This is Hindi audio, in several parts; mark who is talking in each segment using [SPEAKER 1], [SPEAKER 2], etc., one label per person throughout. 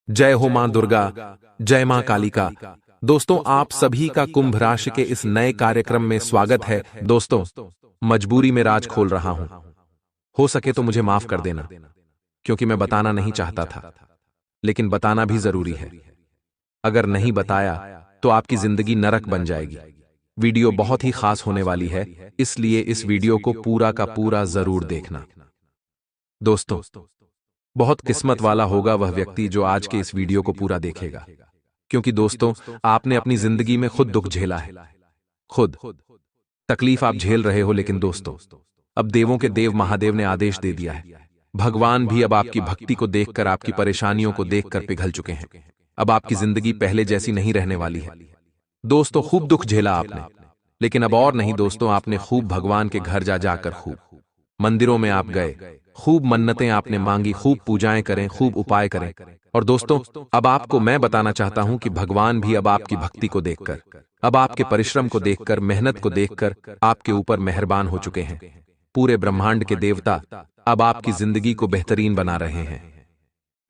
[SPEAKER 1] जय हो मां दुर्गा, जय मां कालिका। दोस्तों, आप सभी का कुंभ राशि के इस नए कार्यक्रम में स्वागत है। दोस्तों, मजबूरी में राज खोल रहा हूं। हो सके तो मुझे माफ कर देना, क्योंकि मैं बताना नहीं चाहता था, लेकिन बताना भी जरूरी है। अगर नहीं बताया तो आपकी जिंदगी नरक बन जाएगी। वीडियो बहुत ही खास होने वाली है, इसलिए इस वीडियो को पूरा का पूरा जरूर देखना। दोस्तों, बहुत किस्मत वाला होगा वह व्यक्ति जो आज के इस वीडियो को पूरा देखेगा, क्योंकि दोस्तों, आपने अपनी जिंदगी में खुद दुख झेला है, खुद तकलीफ आप झेल रहे हो। लेकिन दोस्तों, अब देवों के देव महादेव ने आदेश दे दिया है। भगवान भी अब आपकी भक्ति को देखकर, आपकी परेशानियों को देखकर पिघल चुके हैं। अब आपकी जिंदगी पहले जैसी नहीं रहने वाली है। दोस्तों, खूब दुख झेला आपने, लेकिन अब और नहीं दोस्तों। आपने खूब भगवान के घर जा जाकर खूब मंदिरों में आप गए, खूब मन्नतें आपने मांगी, खूब पूजाएं करें, खूब उपाय करें। और दोस्तों, अब आपको मैं बताना चाहता हूं कि भगवान भी अब आपकी भक्ति को देखकर, अब आपके परिश्रम को देखकर, मेहनत को देखकर आपके ऊपर मेहरबान हो चुके हैं। पूरे ब्रह्मांड के देवता अब आपकी जिंदगी को बेहतरीन बना रहे हैं।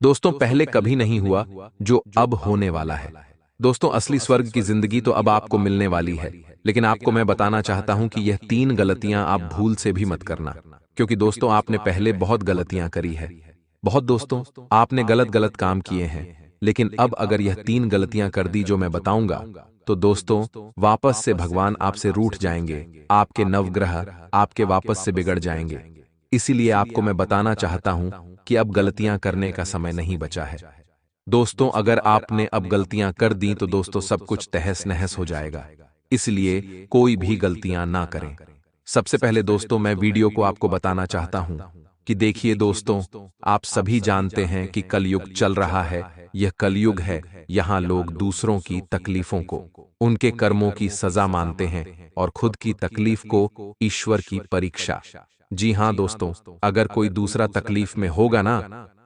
[SPEAKER 1] दोस्तों, पहले कभी नहीं हुआ जो अब होने वाला है। दोस्तों, असली स्वर्ग की जिंदगी तो अब आपको मिलने वाली है, लेकिन आपको मैं बताना चाहता हूं कि यह 3 गलतियां आप भूल से भी मत करना, क्योंकि दोस्तों, आपने पहले बहुत गलतियां करी है। बहुत दोस्तों, आपने गलत गलत काम किए हैं, लेकिन अब अगर यह 3 गलतियां कर दी जो मैं बताऊंगा, तो दोस्तों, वापस से भगवान आपसे रूठ जाएंगे, आपके नवग्रह आपके वापस से बिगड़ जाएंगे। इसीलिए आपको मैं बताना चाहता हूं कि अब गलतियां करने का समय नहीं बचा है। दोस्तों, अगर आपने अब गलतियां कर दी तो दोस्तों, सब कुछ तहस नहस हो जाएगा। इसलिए कोई भी गलतियां ना करें। सबसे पहले दोस्तों, मैं वीडियो को आपको बताना चाहता हूं कि देखिए दोस्तों, आप सभी जानते हैं कि कलयुग चल रहा है। यह कलयुग है, यहां लोग दूसरों की तकलीफों को उनके कर्मों की सजा मानते हैं और खुद की तकलीफ को ईश्वर की परीक्षा। जी हां दोस्तों, अगर कोई दूसरा तकलीफ में होगा ना,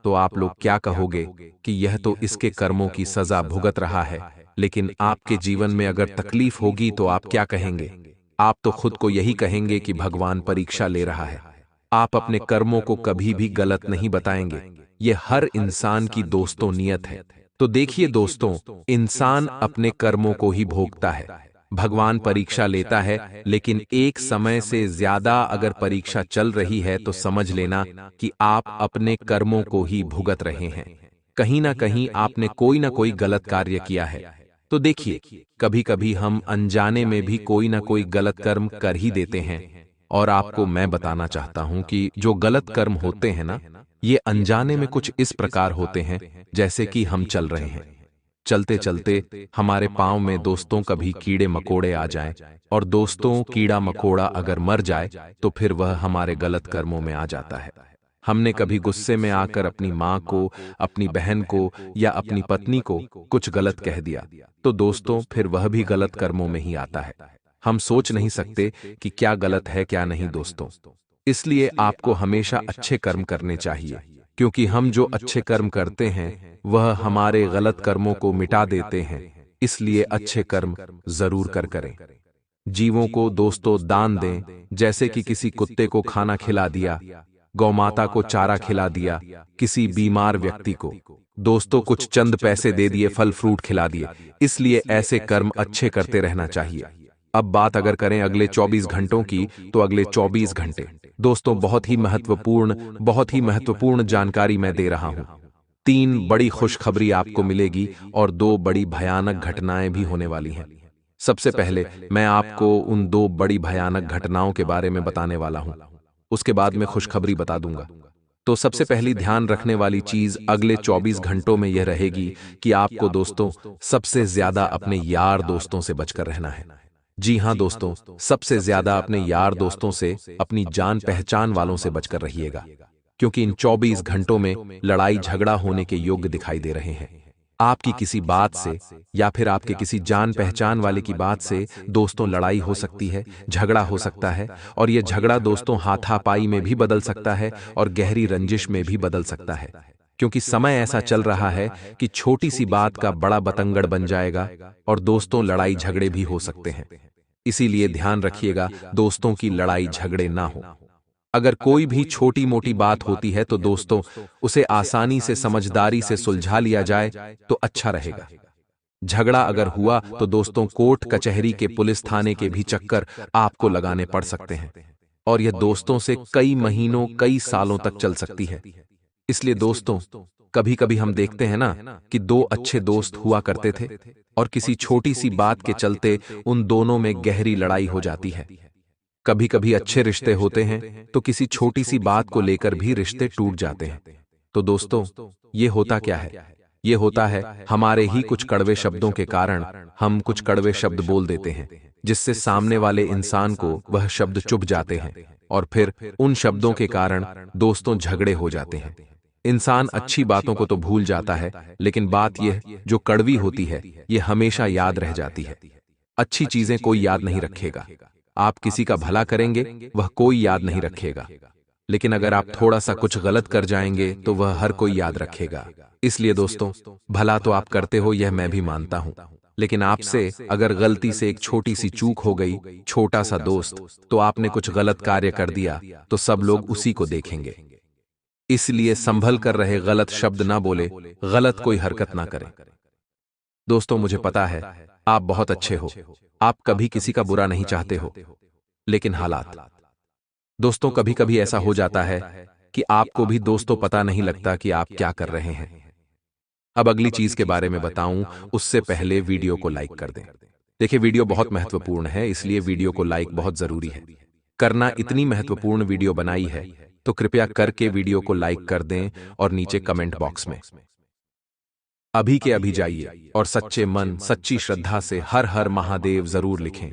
[SPEAKER 1] तो आप लोग क्या कहोगे कि यह तो इसके कर्मों की सजा भुगत रहा है। लेकिन आपके जीवन में अगर तकलीफ होगी तो आप क्या कहेंगे? आप तो खुद को यही कहेंगे कि भगवान परीक्षा ले रहा है। आप अपने कर्मों को कभी भी गलत नहीं बताएंगे। यह हर इंसान की दोस्तों नियत है। तो देखिए दोस्तों, इंसान अपने कर्मों को ही भोगता है। भगवान परीक्षा लेता है, लेकिन एक समय से ज्यादा अगर परीक्षा चल रही है तो समझ लेना कि आप अपने कर्मों को ही भुगत रहे हैं। कहीं ना कहीं आपने कोई ना कोई गलत कार्य किया है। तो देखिए, कभी कभी हम अनजाने में भी कोई ना कोई गलत कर्म कर ही देते हैं। और आपको मैं बताना चाहता हूं कि जो गलत कर्म होते हैं ना, ये अनजाने में कुछ इस प्रकार होते हैं, जैसे कि हम चल रहे हैं, चलते चलते हमारे पांव में दोस्तों कभी कीड़े मकोड़े आ जाएं, और दोस्तों कीड़ा मकोड़ा अगर मर जाए तो फिर वह हमारे गलत कर्मों में आ जाता है। हमने कभी गुस्से में आकर अपनी माँ को, अपनी बहन को या अपनी पत्नी को कुछ गलत कह दिया, तो दोस्तों फिर वह भी गलत कर्मों में ही आता है। हम सोच नहीं सकते कि क्या गलत है क्या नहीं दोस्तों। इसलिए आपको हमेशा अच्छे कर्म करने चाहिए, क्योंकि हम जो अच्छे कर्म करते हैं वह हमारे गलत कर्मों को मिटा देते हैं। इसलिए अच्छे कर्म जरूर करें। जीवों को दोस्तों दान दें, जैसे कि किसी कुत्ते को खाना खिला दिया, गौमाता को चारा खिला दिया, किसी बीमार व्यक्ति को दोस्तों कुछ चंद पैसे दे दिए, फल फ्रूट खिला दिए। इसलिए ऐसे कर्म अच्छे करते रहना चाहिए। अब बात अगर करें अगले 24 घंटों की, तो अगले 24 घंटे दोस्तों बहुत ही महत्वपूर्ण जानकारी मैं दे रहा हूं। 3 बड़ी खुशखबरी आपको मिलेगी और 2 बड़ी भयानक घटनाएं भी होने वाली हैं। सबसे पहले मैं आपको उन 2 बड़ी भयानक घटनाओं के बारे में बताने वाला हूं, उसके बाद में खुशखबरी बता दूंगा। तो सबसे पहली ध्यान रखने वाली चीज अगले 24 घंटों में यह रहेगी कि आपको दोस्तों सबसे ज्यादा अपने यार दोस्तों से बचकर रहना है। जी हां दोस्तों, सबसे ज्यादा अपने यार दोस्तों से, अपनी जान पहचान वालों से बचकर रहिएगा, क्योंकि इन 24 घंटों में लड़ाई झगड़ा होने के योग दिखाई दे रहे हैं। आपकी किसी बात से या फिर आपके किसी जान पहचान वाले की बात से दोस्तों लड़ाई हो सकती है, झगड़ा हो सकता है, और यह झगड़ा दोस्तों हाथापाई में भी बदल सकता है और गहरी रंजिश में भी बदल सकता है। क्योंकि समय ऐसा चल रहा है कि छोटी सी बात का बड़ा बतंगड़ बन जाएगा और दोस्तों लड़ाई झगड़े भी हो सकते हैं। इसीलिए ध्यान रखिएगा दोस्तों की लड़ाई झगड़े ना हो। अगर कोई भी छोटी मोटी बात होती है तो दोस्तों उसे आसानी से समझदारी से सुलझा लिया जाए तो अच्छा रहेगा। झगड़ा अगर हुआ तो दोस्तों कोर्ट कचहरी के पुलिस थाने के भी चक्कर आपको लगाने पड़ सकते हैं और यह दोस्तों से कई महीनों कई सालों तक चल सकती है। इसलिए दोस्तों कभी कभी हम देखते हैं ना कि दो अच्छे दोस्त हुआ करते थे और किसी छोटी सी बात के चलते उन दोनों में गहरी लड़ाई हो जाती है। कभी कभी अच्छे रिश्ते होते हैं तो किसी छोटी सी बात को लेकर भी रिश्ते टूट जाते हैं। तो दोस्तों ये होता क्या है? ये होता है हमारे ही कुछ कड़वे शब्दों के कारण हम कुछ कड़वे शब्द बोल देते हैं जिससे सामने वाले इंसान को वह शब्द चुभ जाते हैं और फिर उन शब्दों के कारण दोस्तों झगड़े हो जाते हैं। इंसान अच्छी बातों को तो भूल जाता है लेकिन बात यह जो कड़वी होती है यह हमेशा याद रह जाती है। अच्छी चीजें कोई याद नहीं रखेगा, आप किसी का भला करेंगे वह कोई याद नहीं रखेगा, लेकिन अगर आप थोड़ा सा कुछ गलत कर जाएंगे तो वह हर कोई याद रखेगा। इसलिए दोस्तों भला तो आप करते हो यह मैं भी मानता हूं, लेकिन आपसे अगर गलती से एक छोटी सी चूक हो गई, छोटा सा दोस्त, तो आपने कुछ गलत कार्य कर दिया तो सब लोग उसी को देखेंगे। इसलिए संभल कर रहे, गलत शब्द ना बोले, गलत कोई हरकत ना करें। दोस्तों मुझे पता है आप बहुत अच्छे हो, आप कभी किसी का बुरा नहीं चाहते हो, लेकिन हालात दोस्तों कभी कभी ऐसा हो जाता है कि आपको भी दोस्तों पता नहीं लगता कि आप क्या कर रहे हैं। अब अगली चीज के बारे में बताऊं उससे पहले वीडियो को लाइक कर दें। देखिए वीडियो बहुत महत्वपूर्ण है, इसलिए वीडियो को लाइक बहुत जरूरी है करना। इतनी महत्वपूर्ण वीडियो बनाई है तो कृपया करके वीडियो को लाइक कर दें और नीचे कमेंट बॉक्स में अभी के अभी जाइए और सच्चे मन सच्ची श्रद्धा से हर हर महादेव जरूर लिखें।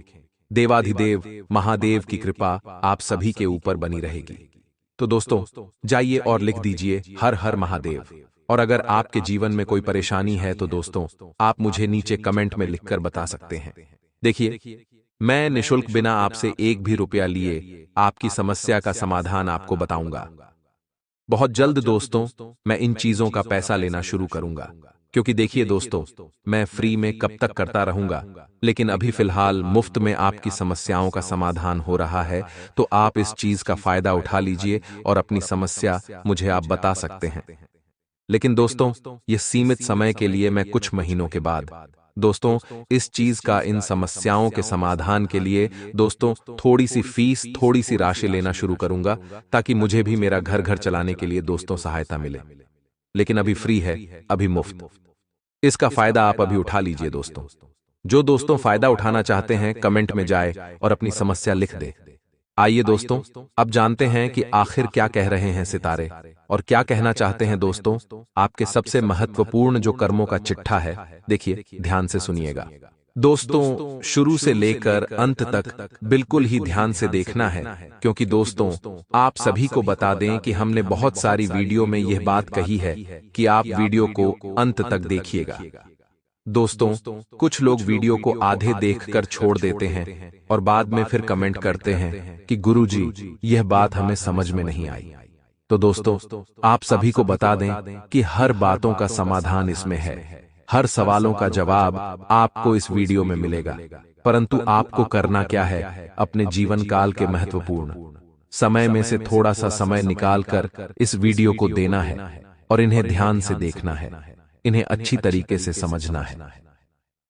[SPEAKER 1] देवाधिदेव महादेव की कृपा आप सभी के ऊपर बनी रहेगी। तो दोस्तों जाइए और लिख दीजिए हर हर महादेव। और अगर आपके जीवन में कोई परेशानी है तो दोस्तों आप मुझे नीचे कमेंट में लिखकर बता सकते हैं। देखिए मैं निशुल्क बिना आपसे एक भी रुपया लिए आपकी समस्या का समाधान आपको बताऊंगा। बहुत जल्द दोस्तों मैं इन चीजों का पैसा लेना शुरू करूंगा, क्योंकि देखिए दोस्तों मैं फ्री में कब तक करता रहूंगा, लेकिन अभी फिलहाल मुफ्त में आपकी समस्याओं का समाधान हो रहा है। तो आप इस चीज का फायदा उठा लीजिए और अपनी समस्या मुझे आप बता सकते हैं। लेकिन दोस्तों ये सीमित समय के लिए, मैं कुछ महीनों के बाद दोस्तों इस चीज का, इन समस्याओं के समाधान के लिए दोस्तों थोड़ी सी फीस, थोड़ी सी राशि लेना शुरू करूंगा, ताकि मुझे भी मेरा घर घर चलाने के लिए दोस्तों सहायता मिले। लेकिन अभी फ्री है, अभी मुफ्त, इसका फायदा आप अभी उठा लीजिए दोस्तों। जो दोस्तों फायदा उठाना चाहते हैं कमेंट में जाए और अपनी समस्या लिख दे। आइए दोस्तों अब जानते हैं कि आखिर क्या कह रहे हैं सितारे और क्या कहना चाहते हैं दोस्तों आपके सबसे महत्वपूर्ण जो कर्मों का चिट्ठा है। देखिए ध्यान से सुनिएगा दोस्तों, शुरू से लेकर अंत तक बिल्कुल ही ध्यान से देखना है, क्योंकि दोस्तों आप सभी को बता दें कि हमने बहुत सारी वीडियो में यह बात कही है कि आप वीडियो को अंत तक देखिएगा। दोस्तों कुछ लोग वीडियो को आधे देखकर छोड़ देते हैं और बाद में फिर कमेंट करते हैं कि गुरुजी यह बात हमें समझ में नहीं आई। तो दोस्तों आप सभी को बता दें कि हर बातों का समाधान इसमें है, हर सवालों का जवाब आपको इस वीडियो में मिलेगा। परंतु आपको करना क्या है, अपने जीवन काल के महत्वपूर्ण समय में से थोड़ा सा समय निकालकर इस वीडियो को देना है और इन्हें ध्यान से देखना है, इन्हें अच्छी तरीके से समझना है।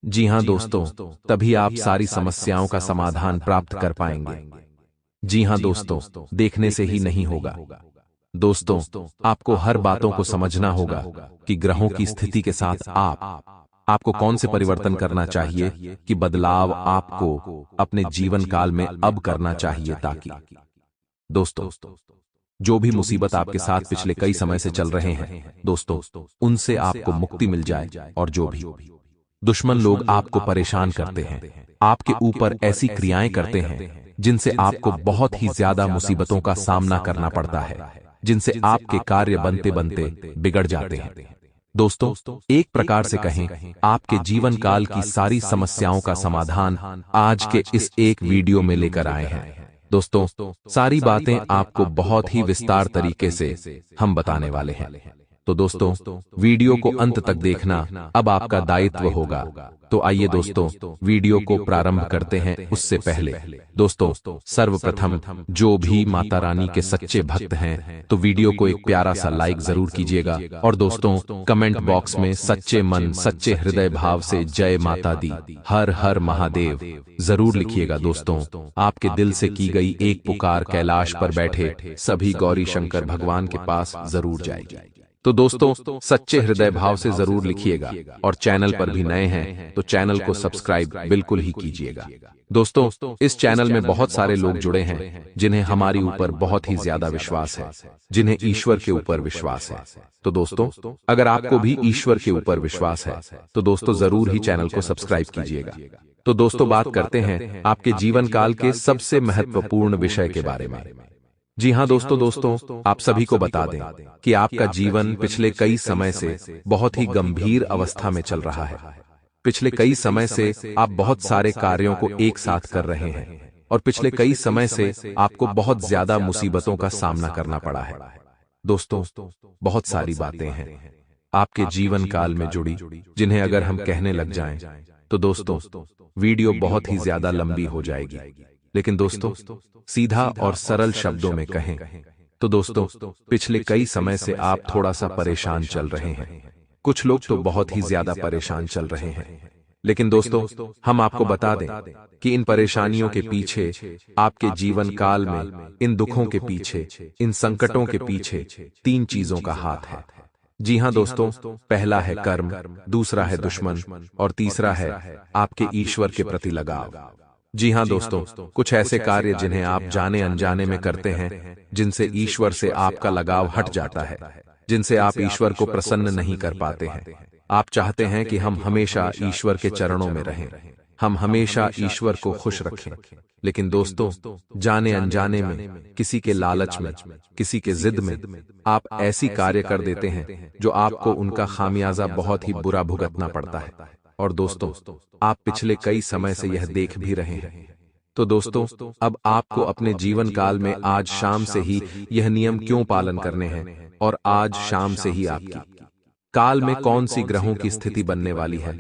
[SPEAKER 1] जी हां दोस्तों, तभी आप सारी समस्याओं का समाधान प्राप्त कर पाएंगे। जी हां दोस्तों, देखने से ही नहीं होगा दोस्तों, आपको हर बातों को समझना होगा कि ग्रहों की स्थिति के साथ आपको कौन से परिवर्तन करना चाहिए, कि बदलाव आपको अपने जीवन काल में अब करना चाहिए, ताकि दोस्तों जो भी मुसीबत आपके साथ पिछले कई समय से चल रहे हैं दोस्तों उनसे आपको मुक्ति मिल जाए, और जो भी दुश्मन लोग आपको परेशान करते हैं, आपके ऊपर ऐसी क्रियाएं करते हैं जिनसे आपको बहुत ही ज्यादा मुसीबतों का सामना करना पड़ता है, जिनसे आपके कार्य बनते बनते बिगड़ जाते हैं। दोस्तों एक प्रकार से कहें, आपके जीवन काल की सारी समस्याओं का समाधान आज के इस एक वीडियो में लेकर आए हैं। दोस्तों सारी बातें आपको बहुत ही विस्तार तरीके से हम बताने वाले हैं। तो दोस्तों, वीडियो को अंत तक देखना अब आपका दायित्व होगा। तो आइए दोस्तों, वीडियो को प्रारंभ करते हैं। उससे पहले दोस्तों, सर्वप्रथम जो भी माता रानी के सच्चे भक्त हैं तो वीडियो को एक प्यारा सा लाइक जरूर कीजिएगा, और दोस्तों कमेंट बॉक्स में सच्चे मन सच्चे हृदय भाव से जय माता दी, हर हर महादेव जरूर लिखिएगा। दोस्तों, आपके दिल से की गई एक पुकार कैलाश पर बैठे सभी गौरी शंकर भगवान के पास जरूर जाएगी। तो दोस्तों, सच्चे हृदय भाव से जरूर लिखिएगा, और चैनल पर भी नए हैं तो चैनल को सब्सक्राइब बिल्कुल ही कीजिएगा। दोस्तों, इस चैनल में बहुत सारे लोग जुड़े हैं जिन्हें हमारी ऊपर बहुत ही ज्यादा विश्वास है, जिन्हें ईश्वर के ऊपर विश्वास है। तो दोस्तों, अगर आपको भी ईश्वर के ऊपर विश्वास है तो दोस्तों जरूर ही चैनल को सब्सक्राइब कीजिएगा। तो दोस्तों, बात करते हैं आपके जीवन काल के सबसे महत्वपूर्ण विषय के बारे में। जी हाँ दोस्तों, आप सभी को बता दें कि आपका जीवन पिछले कई समय से बहुत ही गंभीर अवस्था में चल रहा है। पिछले कई समय से आप बहुत सारे कार्यों को एक साथ कर रहे हैं, और पिछले कई समय से आपको बहुत ज्यादा मुसीबतों का सामना करना पड़ा है। दोस्तों, बहुत सारी बातें हैं आपके जीवन काल में जुड़ी, जिन्हें अगर हम कहने लग जाएं तो दोस्तों वीडियो बहुत ही ज्यादा लंबी हो जाएगी। लेकिन दोस्तों, सीधा और सरल शब्दों में कहें तो दोस्तों, पिछले कई समय से आप थोड़ा सा परेशान चल रहे हैं। कुछ लोग तो बहुत ही ज्यादा परेशान चल रहे हैं। लेकिन दोस्तों, हम आपको बता दें कि इन परेशानियों के पीछे, आपके जीवन काल में इन दुखों के पीछे, इन संकटों के पीछे 3 चीजों का हाथ है। जी हाँ दोस्तों, पहला है कर्म, दूसरा है दुश्मन, और तीसरा है आपके ईश्वर के प्रति लगाव। जी हाँ दोस्तों, कुछ ऐसे कार्य जिन्हें आप जाने अनजाने में करते हैं, जिनसे ईश्वर से आपका लगाव हट जाता है, जिनसे आप ईश्वर को प्रसन्न नहीं कर पाते हैं। आप चाहते हैं कि हम हमेशा ईश्वर के चरणों में रहें, हम हमेशा ईश्वर को खुश रखें। लेकिन दोस्तों, जाने अनजाने में, किसी के लालच में, किसी के जिद में आप ऐसी कार्य कर देते हैं जो आपको उनका खामियाजा बहुत ही बुरा भुगतना पड़ता है। और दोस्तों, आप पिछले कई समय से यह देख भी रहे हैं। तो दोस्तों, अब आपको अपने जीवन काल में आज शाम से ही यह नियम क्यों पालन करने हैं, और आज शाम से ही आपकी काल में कौन सी ग्रहों की स्थिति बनने वाली है।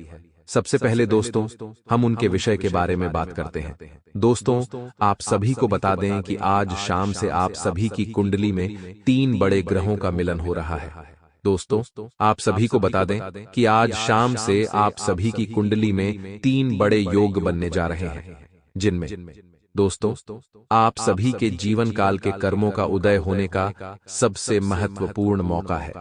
[SPEAKER 1] सबसे पहले दोस्तों, हम उनके विषय के बारे में बात करते हैं। दोस्तों, आप सभी को बता दें कि आज शाम से आप सभी की कुंडली में 3 बड़े ग्रहों का मिलन हो रहा है। दोस्तों, आप सभी को बता दें कि आज शाम से आप सभी की कुंडली में 3 बड़े योग बनने जा रहे हैं, जिनमें दोस्तों आप सभी के जीवन काल के कर्मों का उदय होने का सबसे महत्वपूर्ण मौका है।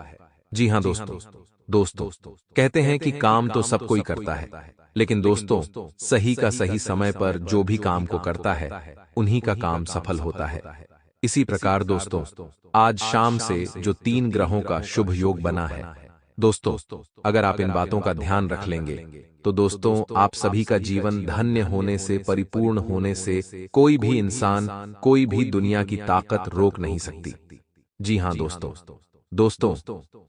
[SPEAKER 1] जी हाँ दोस्तों, कहते हैं कि काम तो सब कोई करता है, लेकिन दोस्तों सही का सही समय पर जो भी काम को करता है उन्हीं का काम सफल होता है। इसी प्रकार दोस्तों, आज शाम से जो 3 ग्रहों का शुभ योग बना है, दोस्तों अगर आप इन बातों का ध्यान रख लेंगे तो दोस्तों आप सभी का जीवन धन्य होने से, परिपूर्ण होने से कोई भी इंसान, कोई भी दुनिया की ताकत रोक नहीं सकती। जी हाँ दोस्तों,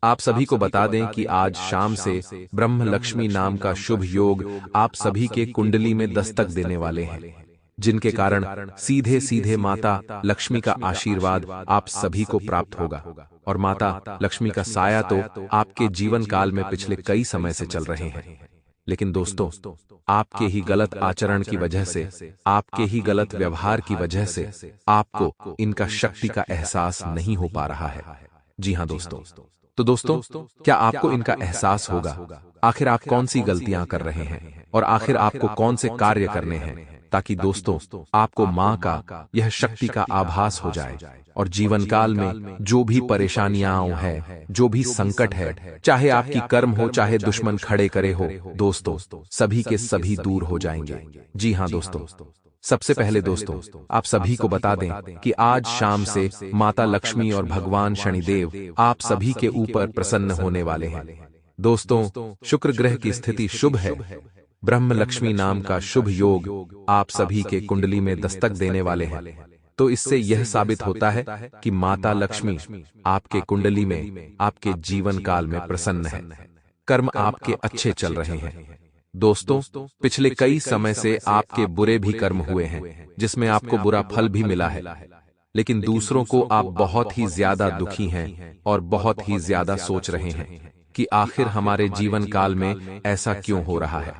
[SPEAKER 1] आप सभी को बता दें कि आज शाम से ब्रह्म लक्ष्मी नाम का शुभ योग आप सभी के कुंडली में दस्तक देने वाले हैं, जिनके कारण सीधे सीधे माता लक्ष्मी का आशीर्वाद आप सभी को प्राप्त होगा। और माता लक्ष्मी का साया तो आपके जीवन काल में पिछले कई समय से चल रहे हैं। लेकिन दोस्तों, आपके ही गलत आचरण की वजह से, आपके ही गलत व्यवहार की वजह से आपको इनका शक्ति का एहसास नहीं हो पा रहा है। जी हाँ दोस्तों, तो दोस्तों क्या आपको इनका एहसास होगा? आखिर आप कौन सी गलतियां कर रहे हैं, और आखिर आपको कौन से कार्य करने हैं, ताकि दोस्तों आपको माँ का यह शक्ति का आभास हो जाए, और जीवन काल में जो भी परेशानियां है, जो भी संकट है, चाहे आपकी कर्म हो, चाहे दुश्मन खड़े करे हो, दोस्तों सभी के सभी दूर हो जाएंगे। जी हाँ दोस्तों, सबसे पहले दोस्तों आप सभी को बता दें कि आज शाम से माता लक्ष्मी और भगवान शनिदेव आप सभी के ऊपर प्रसन्न होने वाले हैं। दोस्तों शुक्र ग्रह की स्थिति शुभ है, ब्रह्म लक्ष्मी नाम का शुभ योग आप सभी के कुंडली में दस्तक देने वाले हैं। तो इससे यह साबित होता है कि माता लक्ष्मी आपके कुंडली में, आपके जीवन काल में प्रसन्न है। कर्म आपके अच्छे चल रहे हैं। दोस्तों पिछले कई समय से आपके बुरे भी कर्म हुए हैं, जिसमें आपको बुरा फल भी मिला है। लेकिन दूसरों को आप बहुत ही ज्यादा दुखी हैं और बहुत ही ज्यादा सोच रहे हैं कि आखिर हमारे जीवन काल में ऐसा क्यों हो रहा है,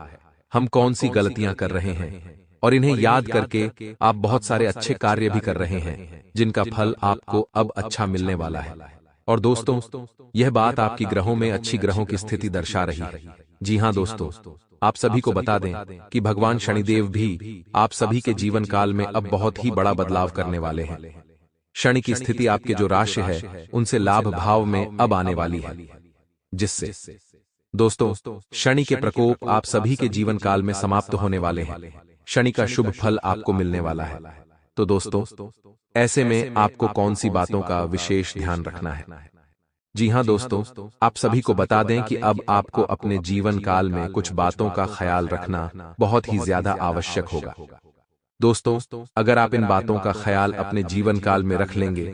[SPEAKER 1] हम कौन सी गलतियां कर रहे हैं, और इन्हें याद करके आप बहुत सारे अच्छे कार्य भी कर रहे हैं जिनका फल आपको अब अच्छा मिलने वाला है। और दोस्तों, यह बात आपकी ग्रहों में अच्छी ग्रहों की स्थिति दर्शा रही है। जी हां दोस्तों, आप सभी को बता दें कि भगवान शनिदेव भी आप सभी के जीवन काल में अब बहुत ही बड़ा बदलाव करने वाले हैं। शनि की स्थिति आपके जो राशि है उनसे लाभ भाव में अब आने वाली है, जिससे दोस्तों शनि के प्रकोप आप सभी के जीवन काल में समाप्त होने वाले हैं। शनि का शुभ फल आपको मिलने वाला है। तो दोस्तों, ऐसे में आपको कौन सी बातों का विशेष ध्यान रखना है? जी हां दोस्तों, आप सभी को बता दें कि अब आपको अपने जीवन काल में कुछ बातों का ख्याल रखना बहुत ही ज्यादा आवश्यक होगा। दोस्तों, अगर आप इन बातों का ख्याल अपने जीवन काल में रख लेंगे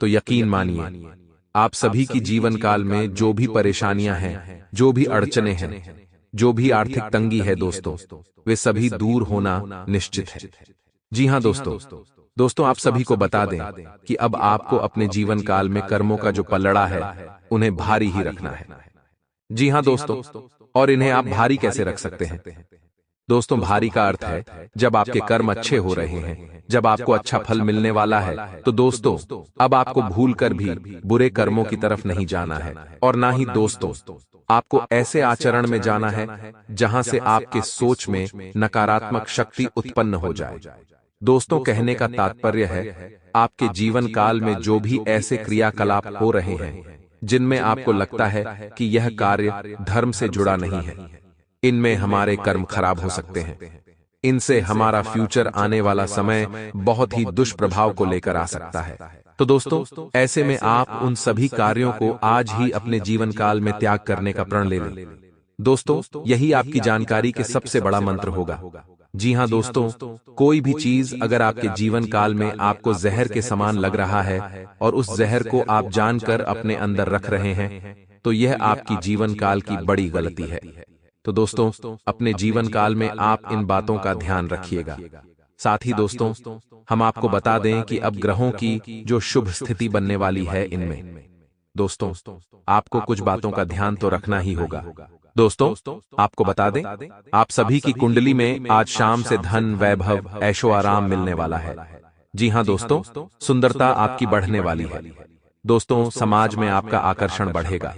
[SPEAKER 1] तो यकीन मानिए आप सभी की जीवन काल में जो भी परेशानियां हैं, जो भी अड़चने हैं, जो भी आर्थिक तंगी है दोस्तों, वे सभी दूर होना निश्चित है। जी हां दोस्तों, आप सभी को बता दें कि अब आपको अपने जीवन काल में कर्मों का जो पलड़ा है उन्हें भारी ही रखना है। जी हां दोस्तों, और इन्हें आप भारी कैसे रख सकते हैं? दोस्तों, भारी का अर्थ है जब आपके कर्म अच्छे हो रहे हैं, जब आपको अच्छा फल मिलने वाला है, तो दोस्तों अब आपको भूलकर भी बुरे कर्मों की तरफ नहीं जाना है, और ना ही दोस्तों आपको ऐसे आचरण में जाना है जहां से आपके सोच में नकारात्मक शक्ति उत्पन्न हो जाए। दोस्तों, कहने का तात्पर्य है आपके जीवन काल में जो भी ऐसे क्रियाकलाप हो रहे हैं जिनमें आपको लगता है कि यह कार्य धर्म से जुड़ा नहीं है, इनमें हमारे कर्म खराब हो सकते हैं, इनसे हमारा फ्यूचर आने वाला समय बहुत ही दुष्प्रभाव को लेकर आ सकता है। तो दोस्तों, ऐसे में आप उन सभी कार्यों को आज ही अपने जीवन काल में त्याग करने का प्रण ले लें। दोस्तों, यही आपकी जानकारी के सबसे बड़ा मंत्र होगा। जी हां दोस्तों, कोई भी चीज अगर आपके जीवन काल में आपको जहर के समान लग रहा है और उस जहर को आप जानकर अपने अंदर रख रहे हैं, तो यह आपकी जीवन काल की बड़ी गलती है। तो दोस्तों, अपने जीवन काल में आप इन बातों का ध्यान रखिएगा। साथ ही दोस्तों, हम आपको बता दें कि अब ग्रहों की जो शुभ स्थिति बनने वाली है, इनमें दोस्तों आपको कुछ बातों का ध्यान तो रखना ही होगा। दोस्तों, आपको बता दें, आप सभी की कुंडली में आज शाम से धन, वैभव, ऐशो आराम मिलने वाला है। जी हां दोस्तों, सुंदरता आपकी बढ़ने वाली है। दोस्तों, समाज में आपका आकर्षण बढ़ेगा।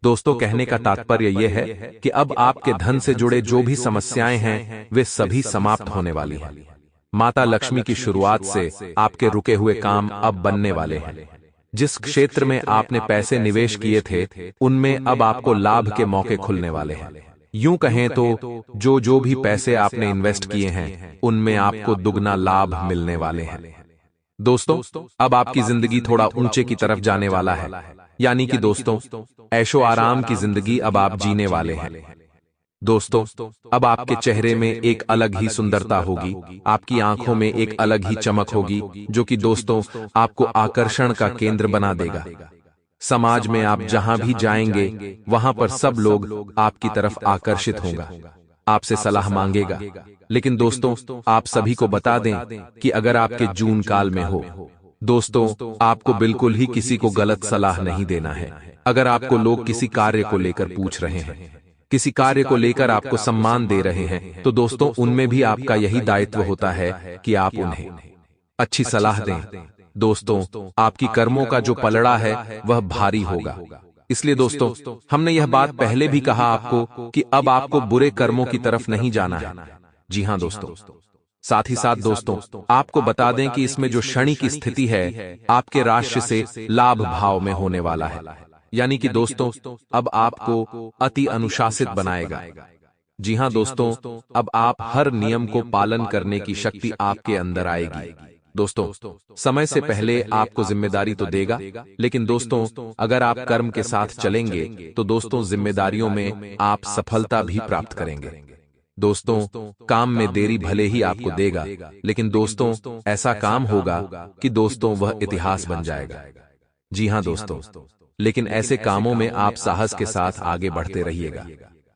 [SPEAKER 1] दोस्तों, कहने का तात्पर्य यह है कि अब आपके धन से जुड़े जो भी समस्याएं हैं वे सभी समाप्त होने वाली हैं। माता लक्ष्मी की शुरुआत से आपके रुके हुए काम अब बनने वाले हैं। जिस क्षेत्र में आपने पैसे निवेश किए थे उनमें अब आपको लाभ के मौके खुलने वाले हैं। यूं कहें तो जो भी पैसे आपने इन्वेस्ट किए हैं उनमें आपको दुगना लाभ मिलने वाले हैं। दोस्तों, अब आपकी जिंदगी थोड़ा ऊंचे की तरफ जाने वाला है, यानी कि दोस्तों ऐशो आराम की जिंदगी अब आप जीने वाले हैं। दोस्तों, अब आपके चेहरे में एक अलग ही सुंदरता होगी, आपकी आंखों में एक अलग ही चमक होगी, जो कि दोस्तों आपको आकर्षण का केंद्र बना देगा। समाज में आप जहां भी जाएंगे वहां पर सब लोग आपकी तरफ आकर्षित होगा, आपसे सलाह मांगेगा। लेकिन दोस्तों, आप सभी को बता दें कि अगर आपके जून काल में हो, दोस्तों आपको बिल्कुल ही किसी को गलत सलाह नहीं देना है। अगर आपको लोग किसी कार्य को लेकर पूछ रहे हैं, किसी कार्य को लेकर आपको सम्मान दे रहे हैं, तो दोस्तों उनमें भी आपका यही दायित्व होता है कि आप उन्हें अच्छी सलाह दें। दोस्तों, आपकी कर्मों का जो पलड़ा है वह भारी होगा। इसलिए दोस्तों, हमने यह बात पहले भी कहा आपको कि अब आपको बुरे कर्मों की तरफ नहीं जाना है। जी हां दोस्तों, साथ ही साथ दोस्तों आपको बता दें कि इसमें जो शनि की स्थिति है आपके राशि से लाभ भाव में होने वाला है, यानी कि दोस्तों अब आपको अति अनुशासित बनाएगा। जी हां दोस्तों, अब आप हर नियम को पालन करने की शक्ति आपके अंदर आएगी। दोस्तों, समय से पहले आपको जिम्मेदारी तो देगा, लेकिन दोस्तों अगर आप कर्म के साथ चलेंगे तो दोस्तों जिम्मेदारियों में आप सफलता भी प्राप्त करेंगे। दोस्तों, काम में देरी भले ही आपको देगा, लेकिन दोस्तों ऐसा काम होगा कि दोस्तों वह इतिहास बन जाएगा। जी हां दोस्तों, लेकिन ऐसे कामों में आप साहस के साथ आगे बढ़ते रहिएगा।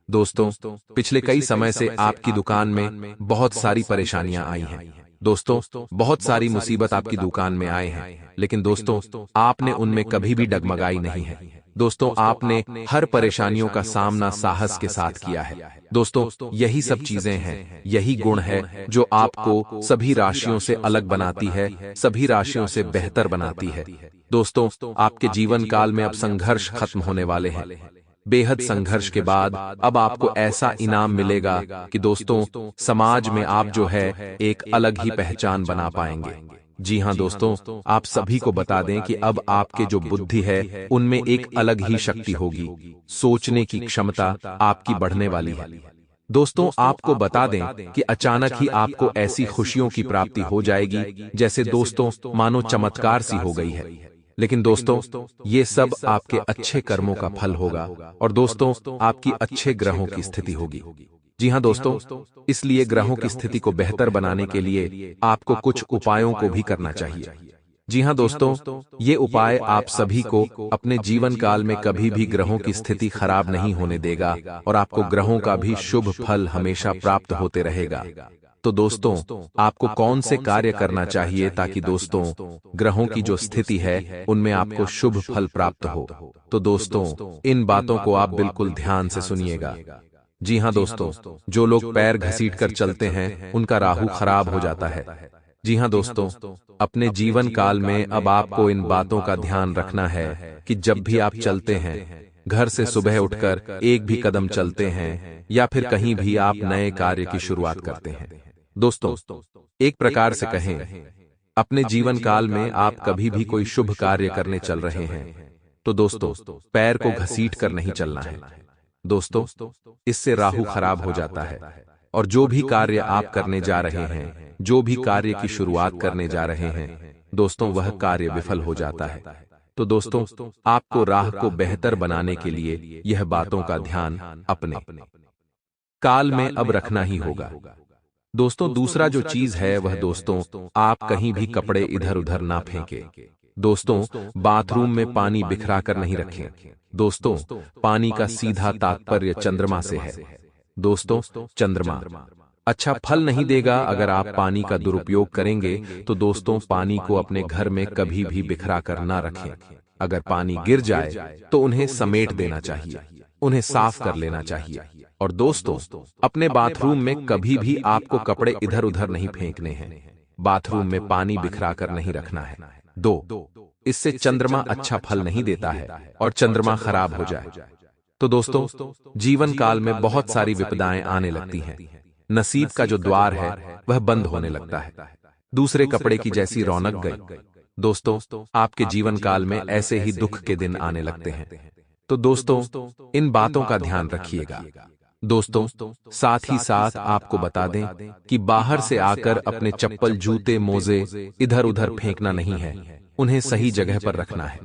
[SPEAKER 1] दोस्तों, पिछले कई समय से आपकी दुकान में बहुत सारी परेशानियां आई हैं। दोस्तों, बहुत सारी मुसीबत आपकी दुकान में आए हैं, लेकिन दोस्तों आपने उनमें कभी भी डगमगाई नहीं है। दोस्तों, आपने हर परेशानियों का सामना साहस के साथ किया है। दोस्तों, यही सब चीजें हैं, यही गुण है जो आपको सभी राशियों से अलग बनाती है, सभी राशियों से बेहतर बनाती है। दोस्तों, आपके जीवन काल में अब संघर्ष खत्म होने वाले हैं। बेहद संघर्ष के बाद अब आपको ऐसा इनाम मिलेगा कि दोस्तों, समाज में आप जो है एक अलग ही पहचान बना पाएंगे। जी हाँ दोस्तों, आप सभी को बता दें कि अब आपके जो बुद्धि है उनमें एक अलग ही शक्ति होगी। सोचने की क्षमता आपकी बढ़ने वाली है। दोस्तों, आपको बता दें कि अचानक ही आपको ऐसी खुशियों की प्राप्ति हो जाएगी जैसे दोस्तों मानो चमत्कार सी हो गई है। लेकिन दोस्तों, ये सब आपके अच्छे कर्मों का फल होगा और दोस्तों आपकी अच्छे ग्रहों की स्थिति होगी। जी हाँ दोस्तों, इसलिए ग्रहों की स्थिति को बेहतर बनाने के लिए आपको कुछ उपायों को भी करना चाहिए। जी हाँ दोस्तों, ये उपाय आप सभी को अपने जीवन काल में कभी भी ग्रहों की स्थिति खराब नहीं होने देगा और आपको ग्रहों का भी शुभ फल हमेशा प्राप्त होते रहेगा। तो दोस्तों, आपको कौन से कार्य करना चाहिए ताकि दोस्तों ग्रहों की जो स्थिति है उनमें आपको शुभ फल प्राप्त हो? तो दोस्तों, इन बातों को आप बिल्कुल ध्यान से सुनिएगा। जी हाँ दोस्तों, जो लोग पैर घसीट कर चलते हैं उनका राहु खराब हो जाता है। जी हाँ दोस्तों, अपने जीवन काल में अब आपको इन बातों का ध्यान रखना है कि जब भी आप चलते हैं, घर से सुबह उठकर एक भी कदम चलते हैं या फिर कहीं भी आप नए कार्य की शुरुआत करते हैं, दोस्तों एक प्रकार से कहें अपने जीवन काल में आप कभी भी कोई शुभ कार्य करने चल रहे हैं तो दोस्तों पैर को घसीट कर नहीं चलना है। दोस्तों, इससे राहु खराब हो जाता है और जो भी कार्य आप करने जा रहे हैं, जो भी कार्य की शुरुआत करने जा रहे हैं, दोस्तों वह कार्य विफल हो जाता है। तो दोस्तों, आपको राह को बेहतर बनाने के लिए यह बातों का ध्यान अपने काल में अब रखना ही होगा। दोस्तों, दूसरा जो चीज है वह दोस्तों आप कहीं भी कपड़े इधर उधर ना फेंके। दोस्तों, बाथरूम में पानी बिखरा कर नहीं रखें। दोस्तों, पानी का सीधा तात्पर्य चंद्रमा से है। दोस्तों, चंद्रमा अच्छा फल नहीं देगा अगर आप पानी का दुरुपयोग करेंगे। तो दोस्तों, पानी को अपने घर में कभी भी बिखरा कर ना रखें। अगर पानी गिर जाए तो उन्हें समेट देना चाहिए, उन्हें साफ कर लेना चाहिए। और दोस्तों, अपने बाथरूम में कभी भी आपको कपड़े इधर उधर नहीं फेंकने हैं। बाथरूम में पानी बिखरा कर नहीं रखना है। इससे चंद्रमा अच्छा फल नहीं देता है और चंद्रमा खराब हो जाए तो दोस्तों जीवन काल में बहुत सारी विपदाएं आने लगती हैं। नसीब का जो द्वार है वह बंद होने लगता है। दूसरे कपड़े की जैसी रौनक गई। दोस्तों, आपके जीवन काल में ऐसे ही दुख के दिन आने लगते हैं। तो दोस्तों, इन बातों का ध्यान रखिएगा। दोस्तों, साथ ही साथ आपको बता दें कि बाहर से आकर अपने चप्पल, जूते, मोजे इधर उधर फेंकना नहीं है, उन्हें सही जगह पर रखना है।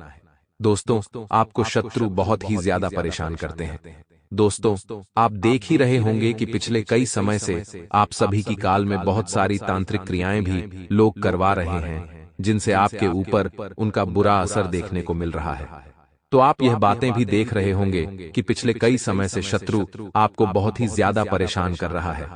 [SPEAKER 1] दोस्तों, आपको शत्रु बहुत ही ज्यादा परेशान करते हैं। दोस्तों, आप देख ही रहे होंगे कि पिछले कई समय से आप सभी की काल में बहुत सारी तांत्रिक क्रियाएं भी लोग करवा रहे हैं, जिनसे आपके ऊपर उनका बुरा असर देखने को मिल रहा है। तो आप यह बातें भी देख रहे होंगे कि पिछले कई समय से शत्रु आपको बहुत ही ज्यादा परेशान कर रहा है,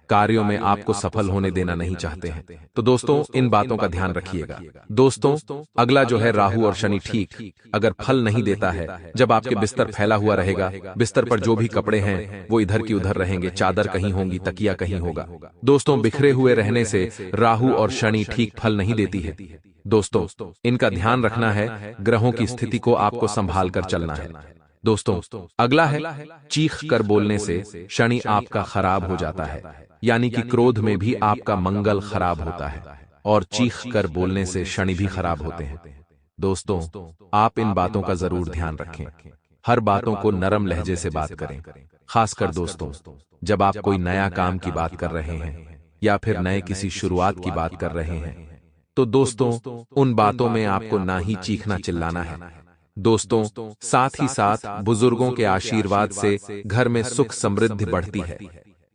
[SPEAKER 1] कार्यों में आपको सफल होने देना नहीं चाहते हैं। तो दोस्तों, इन बातों का ध्यान रखिएगा। दोस्तों, अगला जो है राहु और शनि, ठीक अगर फल नहीं देता है जब आपके बिस्तर फैला हुआ रहेगा, बिस्तर पर जो भी कपड़े हैं वो इधर की उधर रहेंगे, चादर कहीं होंगी, तकिया कहीं होगा। दोस्तों, बिखरे हुए रहने से राहु और शनि ठीक फल नहीं देती है। दोस्तों, इनका ध्यान रखना है, ग्रहों की स्थिति को आपको संभाल कर चलना है। दोस्तों, अगला है चीख कर बोलने से शनि आपका खराब हो जाता है, यानी कि क्रोध में भी आपका मंगल खराब होता है और चीख कर बोलने से शनि भी खराब होते हैं। दोस्तों, आप इन बातों का जरूर ध्यान रखें। हर बातों को नरम लहजे से बात करें। खासकर दोस्तों, जब आप कोई नया काम की बात कर रहे हैं या फिर नए किसी शुरुआत की बात कर रहे हैं, तो दोस्तों उन बातों में आपको ना ही चीखना चिल्लाना है। दोस्तों, साथ ही साथ बुजुर्गों के आशीर्वाद से घर में सुख समृद्धि बढ़ती है।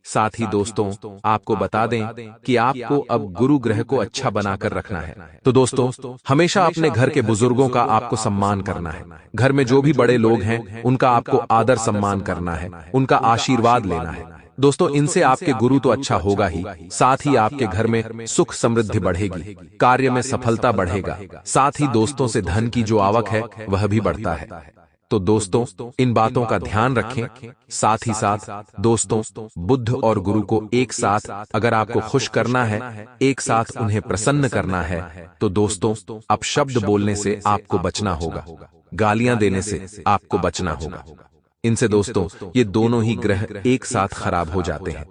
[SPEAKER 1] साथ ही दोस्तों, आपको बता दें कि आपको अब गुरु ग्रह को अच्छा बनाकर रखना है। तो दोस्तों, हमेशा अपने घर के बुजुर्गों का आपको सम्मान करना है। घर में जो भी बड़े लोग हैं उनका आपको आदर सम्मान करना है, उनका आशीर्वाद लेना है। दोस्तों, इनसे आपके गुरु तो अच्छा होगा ही, साथ ही आपके घर में सुख समृद्धि बढ़ेगी, कार्य में सफलता बढ़ेगा, साथ ही दोस्तों से धन की जो आवक है वह भी बढ़ता है। तो दोस्तों, इन बातों का ध्यान रखें। साथ ही साथ दोस्तों, बुद्ध और गुरु को एक साथ अगर आपको खुश करना है, एक साथ उन्हें प्रसन्न करना है, तो दोस्तों अब शब्द बोलने से आपको बचना होगा, गालियां देने से आपको बचना होगा। इनसे दोस्तों ये दोनों ही ग्रह एक साथ खराब हो जाते हैं।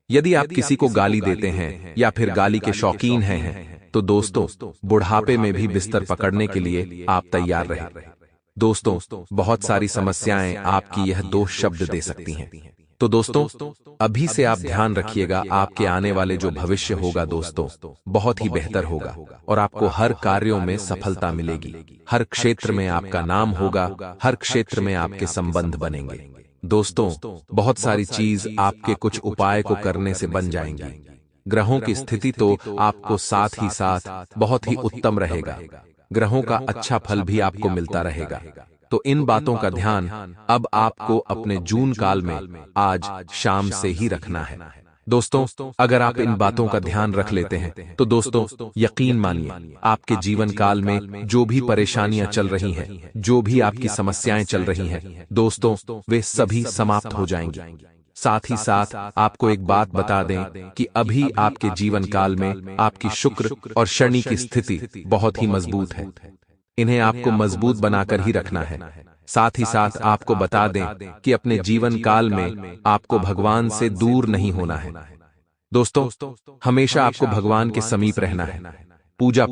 [SPEAKER 1] यदि आप किसी को गाली देते हैं या फिर गाली के शौकीन हैं, तो दोस्तों बुढ़ापे में भी बिस्तर पकड़ने के लिए आप तैयार रहें। दोस्तों, बहुत सारी समस्याएं आपकी यह दो शब्द दे सकती हैं। तो दोस्तों अभी से आप ध्यान रखिएगा, आपके आने वाले जो भविष्य होगा दोस्तों बहुत ही बेहतर होगा और आपको हर कार्यों में सफलता मिलेगी। हर क्षेत्र में आपका नाम होगा, हर क्षेत्र में आपके संबंध बनेंगे। दोस्तों बहुत सारी चीज आपके कुछ उपाय को करने से बन जाएंगी। ग्रहों की स्थिति तो आपको साथ ही साथ बहुत ही उत्तम रहेगा, ग्रहों का अच्छा फल भी आपको मिलता रहेगा। तो इन बातों का ध्यान अब आपको अपने जून काल में आज शाम से ही रखना है। दोस्तों अगर आप इन बातों का ध्यान रख लेते हैं तो दोस्तों यकीन मानिए आपके जीवन काल में जो भी परेशानियां चल रही हैं, जो भी आपकी समस्याएं चल रही हैं दोस्तों, वे सभी समाप्त हो जाएंगी। साथ ही साथ आपको एक बात बता दें कि अभी आपके जीवन काल में आपकी शुक्र और शनि की स्थिति बहुत ही मजबूत है। इन्हें आपको मजबूत बनाकर ही रखना है। साथ ही साथ आपको बता दें कि अपने जीवन काल में आपको भगवान से दूर नहीं होना है। दोस्तों हमेशा आपको भगवान के समीप रहना है, पूजा